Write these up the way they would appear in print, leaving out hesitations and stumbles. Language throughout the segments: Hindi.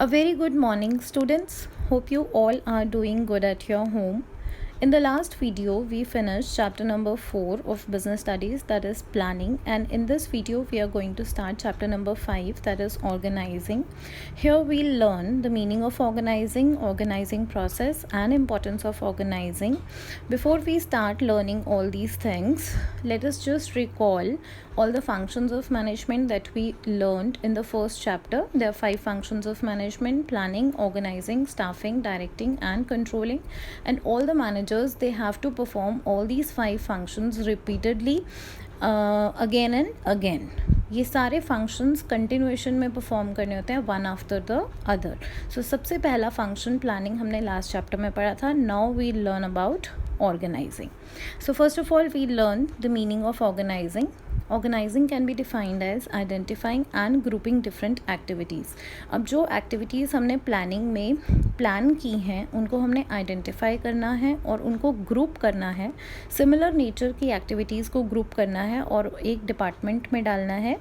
A very good morning, students. Hope you all are doing good at your home. In the last video, we finished chapter number 4 of business studies, that is planning, and in this video, we are going to start chapter number 5, that is organizing. Here, we'll learn the meaning of organizing process, and importance of organizing. Before we start learning all these things, let us just recall all the functions of management that we learned in the first chapter. There are 5 functions of management: planning, organizing, staffing, directing, and controlling. And all the managers, they have to perform all these 5 functions repeatedly, again and again. ये सारे फंक्शंस कंटिन्यूएशन में परफॉर्म करने होते हैं one after the other. So सबसे पहला फंक्शन प्लानिंग हमने लास्ट चैप्टर में पढ़ा था. Now we learn about organizing. So first of all, we learn the meaning of organizing. Organizing can be defined as identifying and grouping different activities. अब जो एक्टिविटीज़ हमने प्लानिंग में प्लान की हैं उनको हमने आइडेंटिफाई करना है और उनको ग्रुप करना है. सिमिलर नेचर की एक्टिविटीज़ को ग्रुप करना है और एक डिपार्टमेंट में डालना है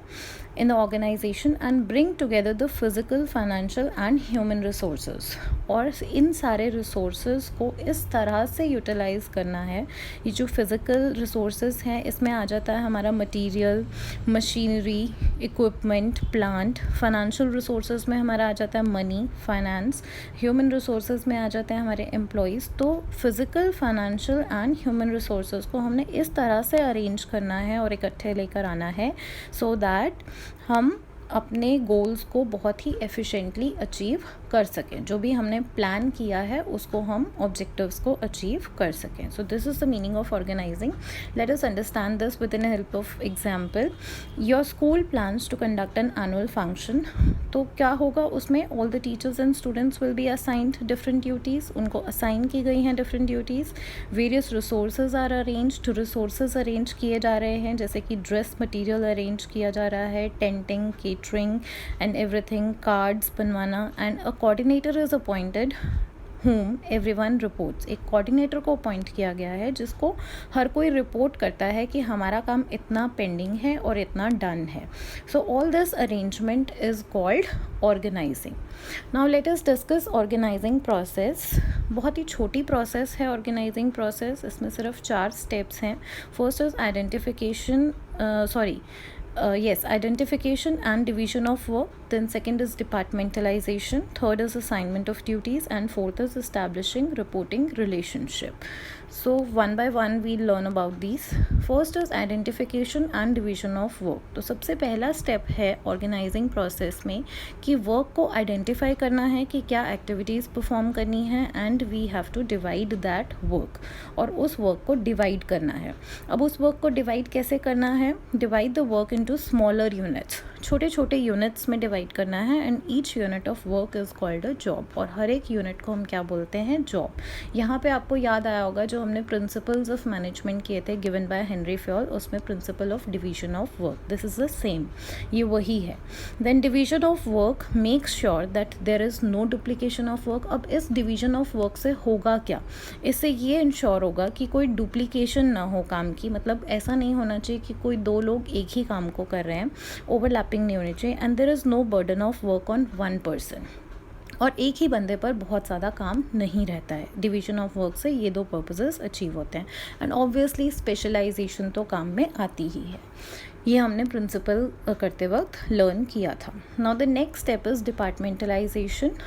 in the organization and bring together the physical, financial and human resources. और इन सारे resources को इस तरह से utilize करना है. ये जो physical resources हैं इसमें आ जाता है हमारा material, machinery, equipment, plant. financial resources में हमारा आ जाता है money, finance. human resources में आ जाते हैं हमारे employees. तो physical, financial and human resources को हमने इस तरह से arrange करना है और इकट्ठे लेकर आना है so that हम अपने गोल्स को बहुत ही एफिशिएंटली अचीव कर सकें. जो भी हमने प्लान किया है उसको हम ऑब्जेक्टिव्स को अचीव कर सकें. So this is the meaning of organizing. Let us understand this with in help of example. Your school plans to conduct an annual function. तो क्या होगा उसमें? All the teachers and students will be assigned different duties. उनको असाइन की गई हैं different duties. Various resources are arranged. Resources arrange किए जा रहे हैं जैसे कि ड्रेस मटीरियल अरेंज किया जा रहा है, tenting, catering and everything, cards बनवाना. and a coordinator is appointed whom everyone reports. एक कोऑर्डिनेटर को अपॉइंट किया गया है जिसको हर कोई रिपोर्ट करता है कि हमारा काम इतना पेंडिंग है और इतना डन है. So all this arrangement is called organizing. Now let us discuss organizing process. बहुत ही छोटी प्रोसेस है ऑर्गेनाइजिंग प्रोसेस. इसमें सिर्फ 4 स्टेप्स हैं. First is identification, identification and division of work. Then second is departmentalization. Third is assignment of duties. And fourth is establishing reporting relationship. So one by one we'll learn about these. First is identification and division of work. तो सबसे पहला स्टेप है ऑर्गेनाइजिंग प्रोसेस में कि वर्क को आइडेंटिफाई करना है कि क्या एक्टिविटीज़ परफॉर्म करनी है and we have to divide that work. और उस वर्क को डिवाइड करना है. अब उस वर्क को डिवाइड कैसे करना है? Divide the work into smaller units. छोटे छोटे यूनिट्स में डिवाइड करना है and each unit of work is called a job. और हर एक यूनिट को हम क्या बोलते हैं? जॉब. यहाँ पे आपको याद आया होगा जो हमने प्रिंसिपल्स ऑफ मैनेजमेंट किए थे गिवन बाय हेनरी फ्योल, उसमें principle of division of work. This is the same, ये वही है. Then division of work makes sure that there is no duplication of work. अब इस डिवीजन ऑफ वर्क से होगा क्या? इससे ये इंश्योर होगा कि कोई डुप्लीकेशन ना हो काम की. मतलब ऐसा नहीं होना चाहिए कि कोई 2 लोग एक ही काम को कर रहे हैं, ओवरलैपिंग नहीं होनी चाहिए. And there is no burden of work on one person. और एक ही बंदे पर बहुत ज़्यादा काम नहीं रहता है. डिवीजन ऑफ वर्क से ये 2 पर्पसेस अचीव होते हैं. एंड ऑब्वियसली स्पेशलाइजेशन तो काम में आती ही है. ये हमने प्रिंसिपल करते वक्त लर्न किया था. Now the next step is departmentalisation.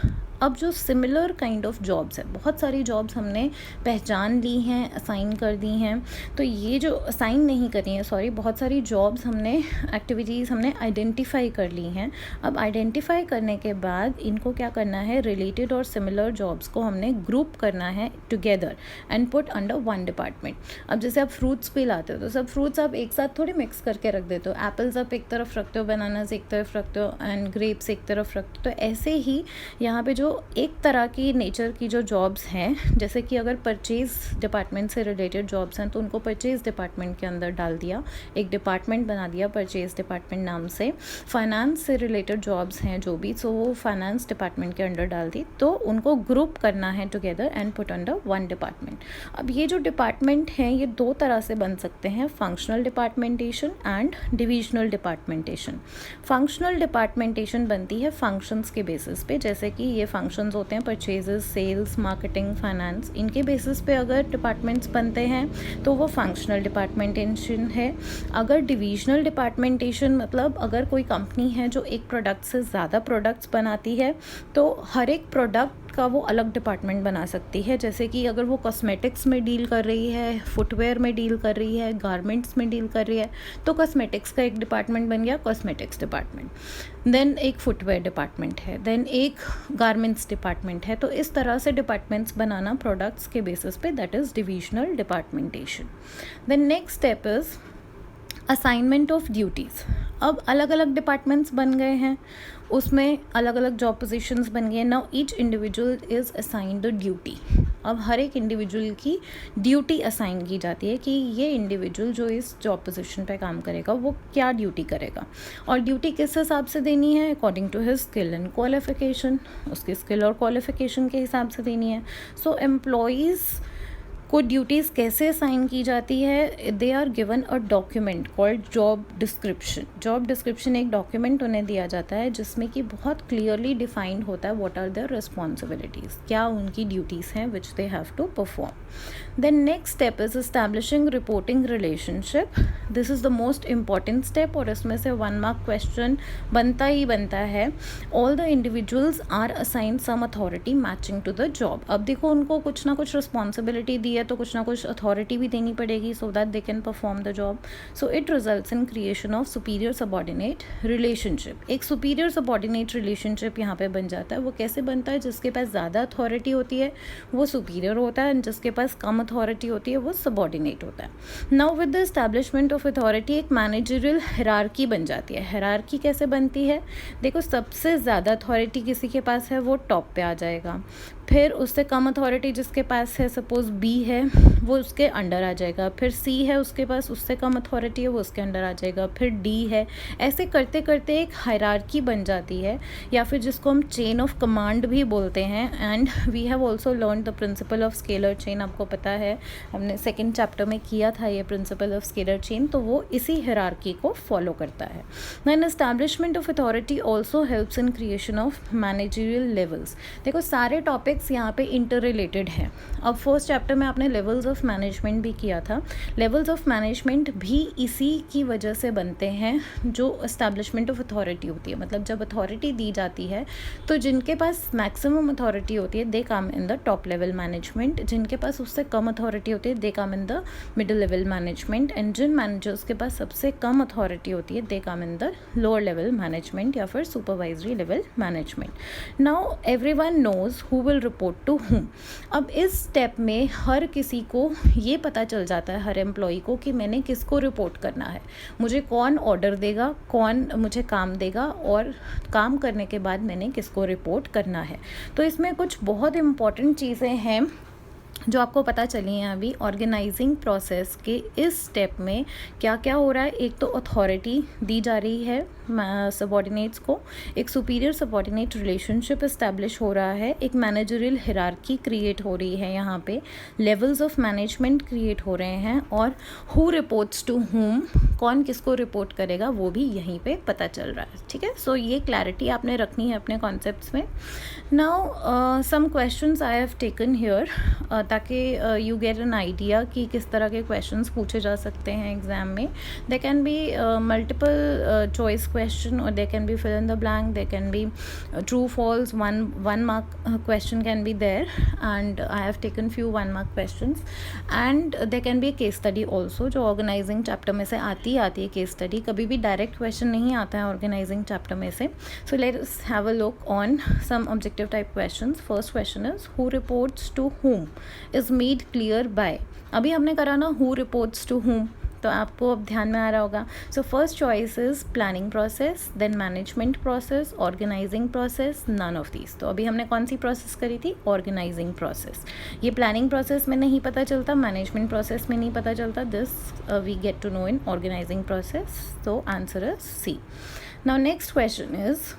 अब जो सिमिलर काइंड ऑफ जॉब्स है, बहुत सारी जॉब्स हमने पहचान ली हैं, असाइन कर दी हैं. तो ये जो असाइन नहीं करी हैं, सॉरी, बहुत सारी जॉब्स हमने, एक्टिविटीज़ हमने आइडेंटिफाई कर ली हैं. अब आइडेंटिफाई करने के बाद इनको क्या करना है? रिलेटेड और सिमिलर जॉब्स को हमने ग्रुप करना है together and put under one department. अब जैसे आप फ्रूट्स भी लाते हो तो सब फ्रूट्स आप एक साथ थोड़ी मिक्स करके रख देते हो. एप्पल्स आप एक तरफ रखते हो, बनानास एक तरफ रखते हो एंड ग्रेप्स एक तरफ रखते हो. तो ऐसे ही यहाँ पे जो जो एक तरह की नेचर की जो जॉब्स हैं, जैसे कि अगर परचेज़ डिपार्टमेंट से रिलेटेड जॉब्स हैं तो उनको परचेज़ डिपार्टमेंट के अंदर डाल दिया, एक डिपार्टमेंट बना दिया परचेज़ डिपार्टमेंट नाम से। फाइनेंस से रिलेटेड जॉब्स हैं जो भी, सो वो फाइनेंस डिपार्टमेंट के अंडर डाल दी, तो उनको ग्रुप करना है together and put under one department. अब ये जो डिपार्टमेंट हैं ये दो तरह से बन सकते हैं, फंक्शनल डिपार्टमेंटेशन एंड डिविजनल डिपार्टमेंटेशन। फंक्शनल डिपार्टमेंटेशन बनती है फंक्शंस के बेसिस पे, जैसे कि ये फंक्शंस होते हैं परचेजेस, सेल्स, मार्केटिंग, फाइनेंस, इनके बेसिस पे अगर डिपार्टमेंट्स बनते हैं तो वो फंक्शनल डिपार्टमेंटेशन है। अगर डिविजनल डिपार्टमेंटेशन मतलब अगर कोई कंपनी है जो एक प्रोडक्ट से ज़्यादा प्रोडक्ट्स बनाती है तो हर एक प्रोडक्ट का वो अलग डिपार्टमेंट बना सकती है। जैसे कि अगर वो कॉस्मेटिक्स में डील कर रही है, फुटवेयर में डील कर रही है, गारमेंट्स में डील कर रही है, तो कॉस्मेटिक्स का एक डिपार्टमेंट बन गया कॉस्मेटिक्स डिपार्टमेंट, देन एक फुटवेयर डिपार्टमेंट है, देन एक गारमेंट्स डिपार्टमेंट है। तो इस तरह से डिपार्टमेंट्स बनाना प्रोडक्ट्स के बेसिस पे, that is divisional departmentation. Then next step is assignment of duties. अब अलग अलग डिपार्टमेंट्स बन गए हैं, उसमें अलग अलग जॉब पोजीशंस बन गए। Now each individual is assigned the duty. अब हर एक इंडिविजुअल की ड्यूटी असाइन की जाती है कि ये इंडिविजुअल जो इस जॉब पोजीशन पे काम करेगा वो क्या ड्यूटी करेगा, और ड्यूटी किस हिसाब से देनी है, according to his skill and qualification, उसकी स्किल और क्वालिफिकेशन के हिसाब से देनी है। सो एम्प्लॉयज़ को ड्यूटीज़ कैसे असाइन की जाती है, they are given a document called job description. Job description एक डॉक्यूमेंट उन्हें दिया जाता है जिसमें कि बहुत क्लियरली डिफाइंड होता है व्हाट आर देयर रिस्पॉन्सिबिलिटीज़, क्या उनकी ड्यूटीज़ हैं which they have to perform. Then next step is establishing reporting relationship. This is the most important step और इसमें से 1 मार्क क्वेश्चन बनता ही बनता है। All the individuals are assigned some authority matching to the job. अब देखो उनको कुछ ना कुछ रिस्पॉन्सिबिलिटी दी है तो कुछ ना कुछ अथॉरिटी भी देनी पड़ेगी so that they can perform the job. So it results in creation of superior subordinate relationship. एक सुपीरियर सबॉर्डिनेट रिलेशनशिप यहाँ पे बन जाता है। वो कैसे बनता है, जिसके पास ज़्यादा अथॉरिटी होती है वो सुपीरियर होता है, एंड जिसके पास कम अथॉरिटी होती है वो सबॉर्डिनेट होता है। Now with the establishment of authority एक मैनेजरियल हायरार्की बन जाती है। हायरार्की कैसे बनती है, देखो सबसे ज़्यादा अथॉरिटी किसी के पास है वो टॉप पे आ जाएगा, फिर उससे कम अथॉरिटी जिसके पास है, सपोज़ बी है, वो उसके अंडर आ जाएगा, फिर सी है उसके पास, उससे कम अथॉरिटी है वो उसके अंडर आ जाएगा, फिर डी है। ऐसे करते करते एक हायरार्की बन जाती है, या फिर जिसको हम चेन ऑफ कमांड भी बोलते हैं। And we have also learn the principle of scalar chain, आपको पता है हमने सेकेंड चैप्टर में किया था ये प्रिंसिपल ऑफ स्केलर चेन, तो वो इसी हायरार्की को फॉलो करता है। Then establishment of authority also helps in creation of managerial levels. देखो सारे टॉपिक्स यहाँ पे इंटर रिलेटेड है। अब फर्स्ट चैप्टर में आपने लेवल्स ऑफ मैनेजमेंट भी किया था। लेवल्स ऑफ मैनेजमेंट भी इसी की वजह से बनते हैं जो एस्टैब्लिशमेंट ऑफ अथॉरिटी होती है। मतलब जब अथॉरिटी दी जाती है तो जिनके पास मैक्सिमम अथॉरिटी होती है they come in the top level management, जिनके पास उससे कम अथॉरिटी होती है they come in the middle level management, and जिन मैनेजर्स के पास सबसे कम अथॉरिटी होती है they come in the lower level management या फिर supervisory level management. Now everyone knows who will report to whom. अब इस स्टेप में हर किसी को ये पता चल जाता है, हर एम्प्लॉई को, कि मैंने किसको रिपोर्ट करना है, मुझे कौन ऑर्डर देगा, कौन मुझे काम देगा, और काम करने के बाद मैंने किसको रिपोर्ट करना है। तो इसमें कुछ बहुत इम्पॉर्टेंट चीज़ें हैं जो आपको पता चली हैं अभी। ऑर्गेनाइजिंग प्रोसेस के इस स्टेप में क्या क्या हो रहा है, एक तो अथॉरिटी दी जा रही है सबॉर्डिनेट्स को, एक सुपीरियर सबॉर्डिनेट रिलेशनशिप इस्टेब्लिश हो रहा है, एक मैनेजरियल हिरार्की क्रिएट हो रही है, यहाँ पे लेवल्स ऑफ मैनेजमेंट क्रिएट हो रहे हैं, और हु रिपोर्ट्स टू हुम, कौन किसको रिपोर्ट करेगा वो भी यहीं पे पता चल रहा है। ठीक है, सो ये क्लैरिटी आपने रखनी है अपने कॉन्सेप्ट्स में। Now some questions I have taken here ताकि यू गेट एन आइडिया कि किस तरह के क्वेश्चंस पूछे जा सकते हैं एग्ज़ाम में। They can be multiple choice question, or they can be fill in the blank, they can be true false, one mark question can be there, and I have taken few 1 mark questions, and there can be a case study also जो organizing chapter में से आती है case study, कभी भी direct question नहीं आता है organizing chapter में से। So let us have a look on some objective type questions. First question is who reports to whom is made clear by। अभी हमने करा ना who reports to whom, तो आपको अब ध्यान में आ रहा होगा. So first choice is planning process, then management process, organizing process, none of these. तो अभी हमने कौन सी प्रोसेस करी थी? Organizing process. ये प्लानिंग प्रोसेस में नहीं पता चलता, मैनेजमेंट प्रोसेस में नहीं पता चलता. This we get to know in organizing process. तो answer is C. Now next question is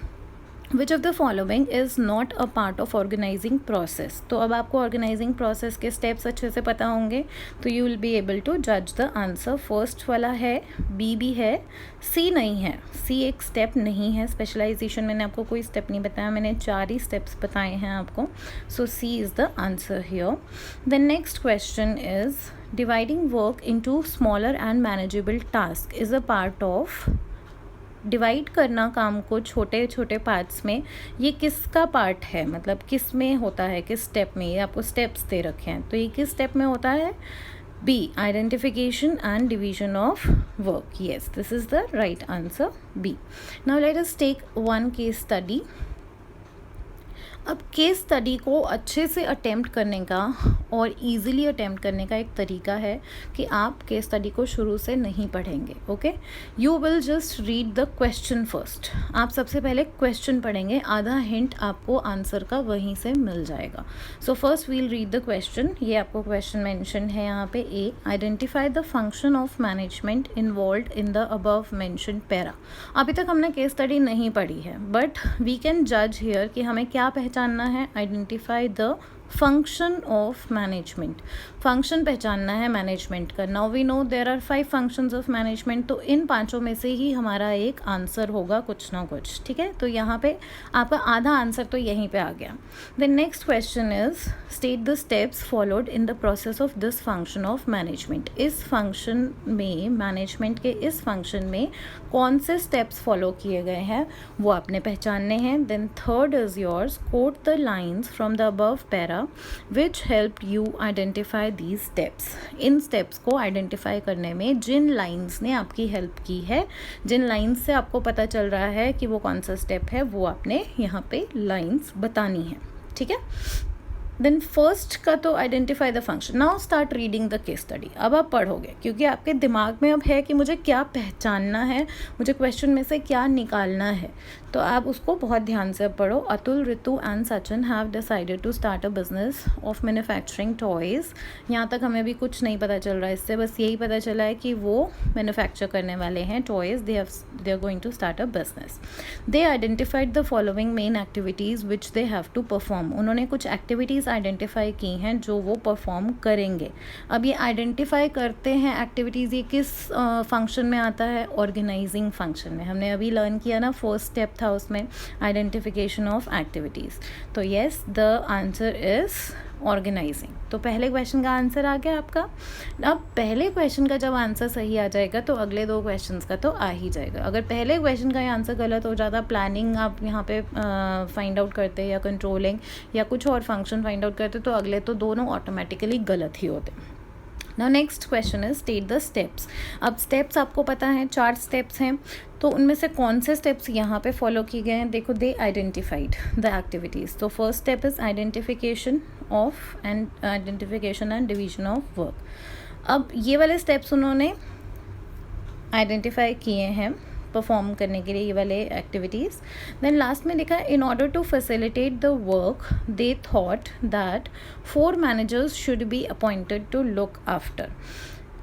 which of the following is not a part of organizing process. तो अब आपको ऑर्गेनाइजिंग प्रोसेस के स्टेप्स अच्छे से पता होंगे, तो you will be able to जज द आंसर. फर्स्ट वाला है, बी भी है, सी नहीं है. सी एक स्टेप नहीं है. स्पेशलाइजेशन मैंने आपको कोई स्टेप नहीं बताया, मैंने 4 ही स्टेप्स बताए हैं आपको. So C is the answer here. The next question is dividing work into smaller and manageable task is a part of. Divide करना काम को छोटे छोटे पार्ट्स में, ये किसका पार्ट है, मतलब किस में होता है, किस स्टेप में? ये आपको स्टेप्स दे रखे हैं, तो ये किस स्टेप में होता है? B, identification and division of work. Yes, this is the right answer, B. Now let us take one case study. अब केस स्टडी को अच्छे से अटेम्प्ट करने का और इजीली अटेम्प्ट करने का एक तरीका है कि आप केस स्टडी को शुरू से नहीं पढ़ेंगे. Okay, you will just read the question first. आप सबसे पहले क्वेश्चन पढ़ेंगे, आधा हिंट आपको आंसर का वहीं से मिल जाएगा. So first we'll read the question. ये आपको क्वेश्चन मेंशन है यहाँ पे. A, identify the function of management involved in the above mentioned para. अभी तक हमने केस स्टडी नहीं पढ़ी है, बट वी कैन जज हियर कि हमें क्या पहचानना है. Identify the function of management. Function पहचानना है मैनेजमेंट का. Now we know there are 5 functions of management, तो इन 5 में से ही हमारा एक आंसर होगा कुछ ना कुछ. ठीक है, तो यहाँ पे आपका आधा आंसर तो यहीं पे आ गया. The next question is state the steps followed in the process of this function of management. इस फंक्शन में, मैनेजमेंट के इस फंक्शन में कौन से स्टेप्स फॉलो किए गए हैं वो आपने पहचानने हैं. Then third is yours, quote the lines from the above para which helped you identify these steps. इन स्टेप्स को आइडेंटिफाई करने में जिन लाइन्स ने आपकी हेल्प की है, जिन लाइन्स से आपको पता चल रहा है कि वो कौन सा स्टेप है, वो आपने यहाँ पे लाइन्स बतानी है. ठीक है, देन फर्स्ट का तो identify the function. Now start reading the case study. अब आप पढ़ोगे क्योंकि आपके दिमाग में अब है कि मुझे क्या पहचानना है, मुझे क्वेश्चन में से क्या निकालना है, तो आप उसको बहुत ध्यान से पढ़ो. Atul, Ritu and Sachin have decided to start a business of manufacturing toys. यहाँ तक हमें भी कुछ नहीं पता चल रहा है इससे, बस यही पता चला है कि वो मैन्युफैक्चर करने वाले हैं toys. They are going to start a business. They identified the following main activities which they have to perform. उन्होंने कुछ एक्टिविटीज़ आइडेंटिफाई की हैं जो वो परफॉर्म करेंगे. अब ये आइडेंटिफाई करते हैं एक्टिविटीज़, ये किस फंक्शन में आता है? ऑर्गेनाइजिंग फंक्शन में. हमने अभी लर्न किया ना, फर्स्ट स्टेप था उसमें आइडेंटिफिकेशन ऑफ एक्टिविटीज़. तो yes, the answer is organising. तो पहले क्वेश्चन का आंसर आ गया आपका. अब पहले क्वेश्चन का जब आंसर सही आ जाएगा तो अगले 2 क्वेश्चंस का तो आ ही जाएगा. अगर पहले क्वेश्चन का आंसर गलत हो जाता, प्लानिंग आप यहाँ पे फाइंड आउट करते या कंट्रोलिंग या कुछ और फंक्शन फाइंड आउट करते, तो अगले तो दोनों ऑटोमेटिकली गलत ही होते. Now next question is state the steps. अब स्टेप्स आपको पता है 4 स्टेप्स हैं, तो उनमें से कौन से स्टेप्स यहाँ पे फॉलो किए गए हैं? देखो, दे आइडेंटिफाइड द एक्टिविटीज़. तो first step is identification and division of work. अब ये वाले स्टेप्स उन्होंने आइडेंटिफाई किए हैं परफॉर्म करने के लिए, ये वाले एक्टिविटीज़. देन लास्ट में लिखा है in order to facilitate the work they thought that 4 managers should be appointed to look after.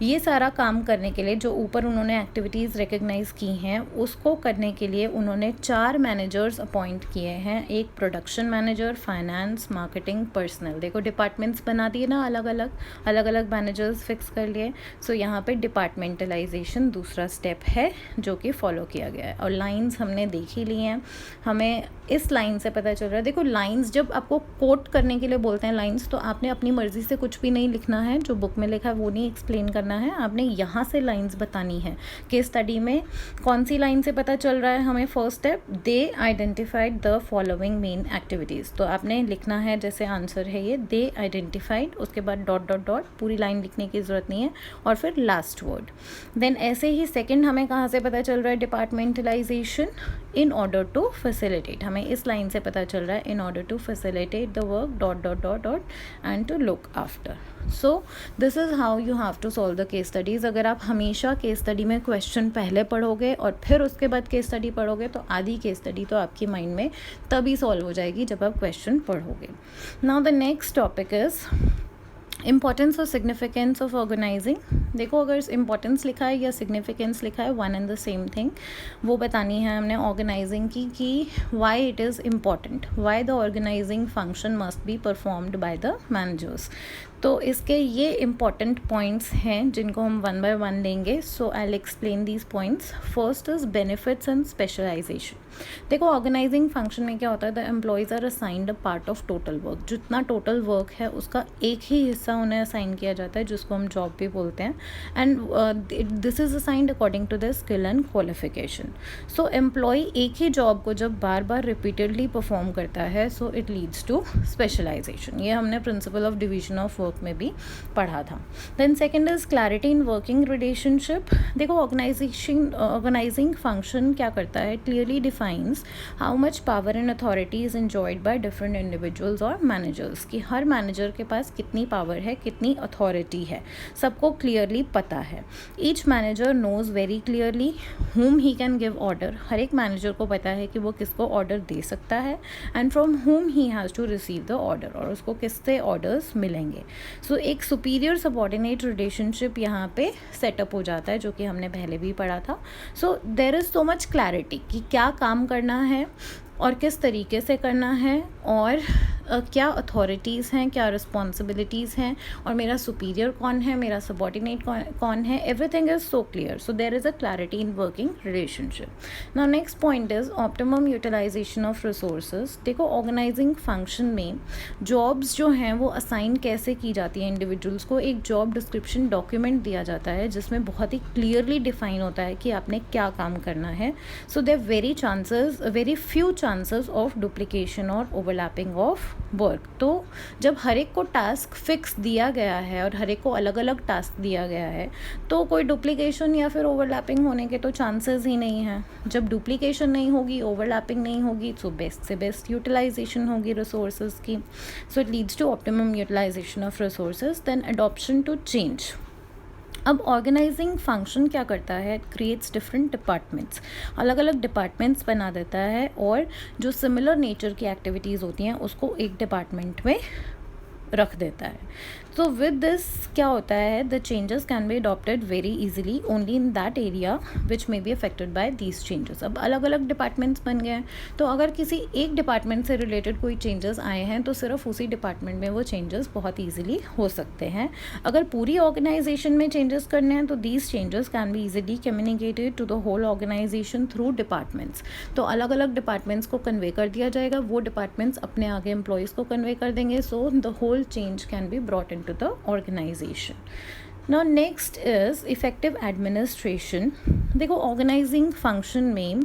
ये सारा काम करने के लिए जो ऊपर उन्होंने एक्टिविटीज़ रिकग्नाइज़ की हैं, उसको करने के लिए उन्होंने 4 मैनेजर्स अपॉइंट किए हैं. एक production manager, finance, marketing, personal. देखो डिपार्टमेंट्स बना दिए ना, अलग अलग मैनेजर्स फिक्स कर लिए. सो यहाँ पे डिपार्टमेंटलाइजेशन दूसरा स्टेप है जो कि फॉलो किया गया है. और लाइन्स हमने देख ही ली हैं, हमें इस लाइन से पता चल रहा है. देखो लाइन्स जब आपको कोट करने के लिए बोलते हैं लाइन्स, तो आपने अपनी मर्जी से कुछ भी नहीं लिखना है, जो बुक में लिखा है वो नहीं एक्सप्लेन करना है, आपने यहाँ से लाइन्स बतानी है. केस स्टडी में कौन सी लाइन से पता चल रहा है हमें? First step, they identified the following main activities. तो आपने लिखना है, जैसे आंसर है ये, दे आइडेंटिफाइड, उसके बाद डॉट डॉट डॉट, पूरी लाइन लिखने की ज़रूरत नहीं है, और फिर लास्ट वर्ड. देन ऐसे ही सेकेंड हमें कहाँ से पता चल रहा है? Departmentalisation. In order to facilitate, हमें इस लाइन से पता चल रहा है in order to facilitate the work dot dot dot dot and to look after. So this is how you have to solve the case studies. अगर आप हमेशा केस स्टडी में क्वेश्चन पहले पढ़ोगे और फिर उसके बाद केस स्टडी पढ़ोगे तो आधी केस स्टडी तो आपकी माइंड में तभी सॉल्व हो जाएगी जब आप क्वेश्चन पढ़ोगे. Now the next topic is importance और सिग्निफिकेंस ऑफ ऑर्गेनाइजिंग. देखो अगर इम्पॉर्टेंस लिखा है या सिग्निफिकेंस लिखा है, one and the same thing. वो बतानी है हमने ऑर्गेनाइजिंग की कि why it is important, why the organising function must be performed by the managers. तो इसके ये इम्पॉर्टेंट पॉइंट्स हैं जिनको हम वन बाय वन लेंगे. So I will explain these points. First is benefits and specialization. देखो ऑर्गेनाइजिंग फंक्शन में क्या होता है, the employees are assigned a part of total work. जितना टोटल वर्क है उसका एक ही हिस्सा उन्हें असाइन किया जाता है जिसको हम जॉब भी बोलते हैं. And this is assigned according to the skill and qualification. So employee एक ही जॉब को जब बार बार रिपीटेडली परफॉर्म करता है so it leads to specialisation. ये हमने principle of division of work में भी पढ़ा था. Then second is clarity in working relationship. देखो ऑर्गेनाइजिंग फंक्शन क्या करता है, clearly defines how much power and authority is enjoyed by different individuals और मैनेजर्स. कि हर मैनेजर के पास कितनी पावर है, कितनी अथॉरिटी है, सबको क्लियरली पता है. Each manager knows very clearly whom he can give order. हर एक मैनेजर को पता है कि वो किसको ऑर्डर दे सकता है and from whom he has to receive the order, और उसको किससे ऑर्डर्स मिलेंगे. सो एक सुपीरियर सबॉर्डिनेट रिलेशनशिप यहाँ पे सेटअप हो जाता है जो कि हमने पहले भी पढ़ा था. So there is so much clarity कि क्या काम करना है और किस तरीके से करना है और क्या अथॉरिटीज़ हैं, क्या रिस्पॉन्सिबिलिटीज़ हैं और मेरा सुपीरियर कौन है, मेरा सबॉर्डिनेट कौन है. Everything is so clear. So there is a clarity in working relationship. Now next point is optimum utilisation of resources. देखो ऑर्गेनाइजिंग फंक्शन में जॉब्स जो हैं वो असाइन कैसे की जाती हैं इंडिविजुअल्स को. एक जॉब डिस्क्रिप्शन डॉक्यूमेंट दिया जाता है जिसमें बहुत ही क्लियरली डिफाइन होता है कि आपने क्या काम करना है. So there very few chances of duplication और ओवरलैपिंग ऑफ वर्क. तो जब हर एक को टास्क फिक्स दिया गया है और हर एक को अलग अलग टास्क दिया गया है तो कोई डुप्लीकेशन या फिर ओवरलैपिंग होने के तो चांसेस ही नहीं हैं. जब डुप्लीकेशन नहीं होगी, ओवरलैपिंग नहीं होगी, सो बेस्ट से बेस्ट यूटिलाइजेशन होगी रिसोर्सेज की. So it leads to optimum utilisation of resources. Then adoption to change. अब ऑर्गेनाइजिंग फंक्शन क्या करता है, क्रिएट्स डिफरेंट डिपार्टमेंट्स. अलग अलग डिपार्टमेंट्स बना देता है और जो सिमिलर नेचर की एक्टिविटीज़ होती हैं उसको एक डिपार्टमेंट में रख देता है. तो विद दिस क्या होता है, the changes can be adopted very easily only in that area which may be affected by these changes. अब अलग अलग डिपार्टमेंट्स बन गए हैं तो अगर किसी एक डिपार्टमेंट से रिलेटेड कोई चेंजेस आए हैं तो सिर्फ उसी डिपार्टमेंट में वो चेंजेस बहुत ईजिली हो सकते हैं. अगर पूरी ऑर्गेनाइजेशन में चेंजेस करने हैं तो these changes can be easily communicated to the whole organisation through departments. तो अलग अलग डिपार्टमेंट्स को कन्वे कर दिया जाएगा, वो डिपार्टमेंट्स अपने आगे एम्प्लॉयज़ को कन्वे कर देंगे. So the whole change can be brought in to the organization. Now next is effective administration. देखो ऑर्गेनाइजिंग फंक्शन में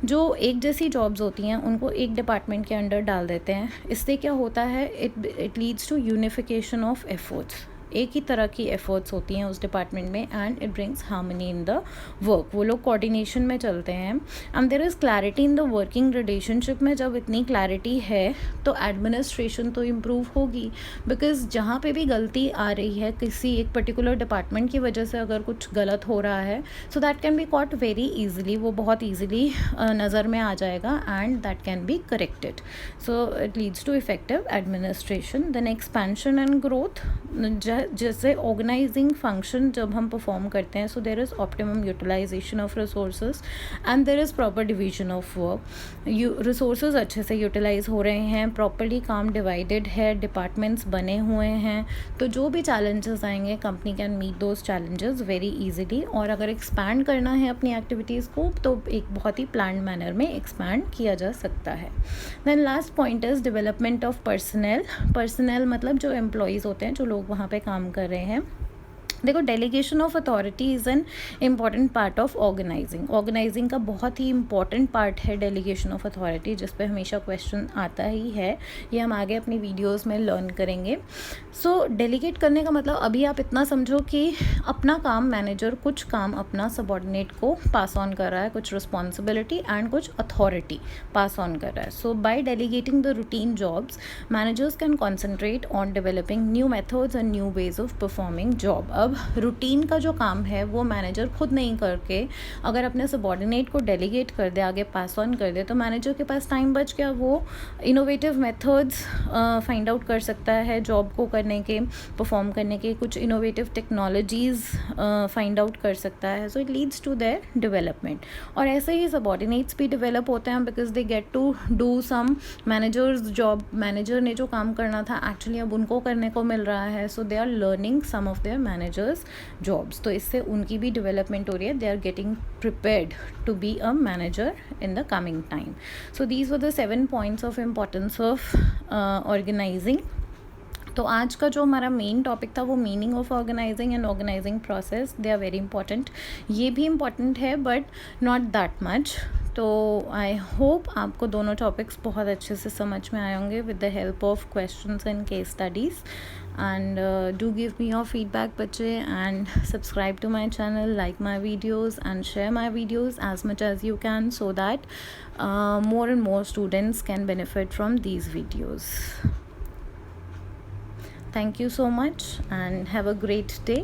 जो एक जैसी जॉब्स होती हैं उनको एक डिपार्टमेंट के अंडर डाल देते हैं. इससे क्या होता है, it leads to unification of efforts. एक ही तरह की एफर्ट्स होती हैं उस डिपार्टमेंट में and it brings harmony in the work. वो लोग कोऑर्डिनेशन में चलते हैं and there is clarity in the working relationship. में जब इतनी क्लैरिटी है तो एडमिनिस्ट्रेशन तो इम्प्रूव होगी, बिकॉज जहाँ पे भी गलती आ रही है किसी एक पर्टिकुलर डिपार्टमेंट की वजह से अगर कुछ गलत हो रहा है so that can be caught very easily. वो बहुत ईजिली नज़र में आ जाएगा and that can be corrected. So it leads to effective administration. Then expansion and growth. जैसे ऑर्गेनाइजिंग फंक्शन जब हम परफॉर्म करते हैं so there is optimum utilisation of resources and there is proper division of work. Resources अच्छे से यूटिलाइज हो रहे हैं, प्रॉपरली काम डिवाइडेड है, डिपार्टमेंट्स बने हुए हैं. तो जो भी चैलेंजेस आएंगे company can meet those challenges very easily. और अगर एक्सपैंड करना है अपनी एक्टिविटीज़ को तो एक बहुत ही प्लान्ड मैनर में एक्सपैंड किया जा सकता है. Then last point is development of personnel. Personnel मतलब जो एम्प्लॉयज़ होते हैं, जो लोग वहाँ पे काम कर रहे हैं, देखो, delegation of authority is an important part of organising का बहुत ही इम्पॉर्टेंट पार्ट है डेलीगेशन ऑफ अथॉरिटी, जिस पे हमेशा क्वेश्चन आता ही है। ये हम आगे अपनी वीडियोस में लर्न करेंगे। सो डेलीगेट करने का मतलब अभी आप इतना समझो कि अपना काम मैनेजर कुछ काम अपना सबॉर्डिनेट को पास ऑन कर रहा है, कुछ रिस्पॉन्सिबिलिटी एंड कुछ अथॉरिटी पास ऑन कर रहा है। So by delegating the routine jobs, managers can concentrate on developing new methods and new ways of performing job. अब रूटीन का जो काम है वो मैनेजर खुद नहीं करके अगर अपने सबॉर्डिनेट को डेलीगेट कर दे, आगे पास ऑन कर दे, तो मैनेजर के पास टाइम बच गया। वो इनोवेटिव मेथड्स फाइंड आउट कर सकता है जॉब को करने के, परफॉर्म करने के, कुछ इनोवेटिव टेक्नोलॉजीज़ फाइंड आउट कर सकता है। So it leads to their development. और ऐसे ही सबॉर्डिनेट्स भी डेवलप होते हैं because they get to do some managers job. Manager ने जो काम करना था एक्चुअली अब उनको करने को मिल रहा है। So they are learning some of their managers jobs. तो इससे उनकी भी डेवलपमेंट हो रही है। They are getting prepared to be a manager in the coming time. So these were the 7 points of importance of organizing. तो आज का जो हमारा मेन टॉपिक था वो meaning of organizing and organizing process. They are very important. ये भी इम्पॉर्टेंट है बट नॉट दैट मच। तो आई होप आपको दोनों टॉपिक्स बहुत अच्छे से समझ में आए होंगे with the help of questions and case studies. And do give me your feedback, bache, and subscribe to my channel, like my videos, and share my videos as much as you can, so that more and more students can benefit from these videos. Thank you so much and have a great day.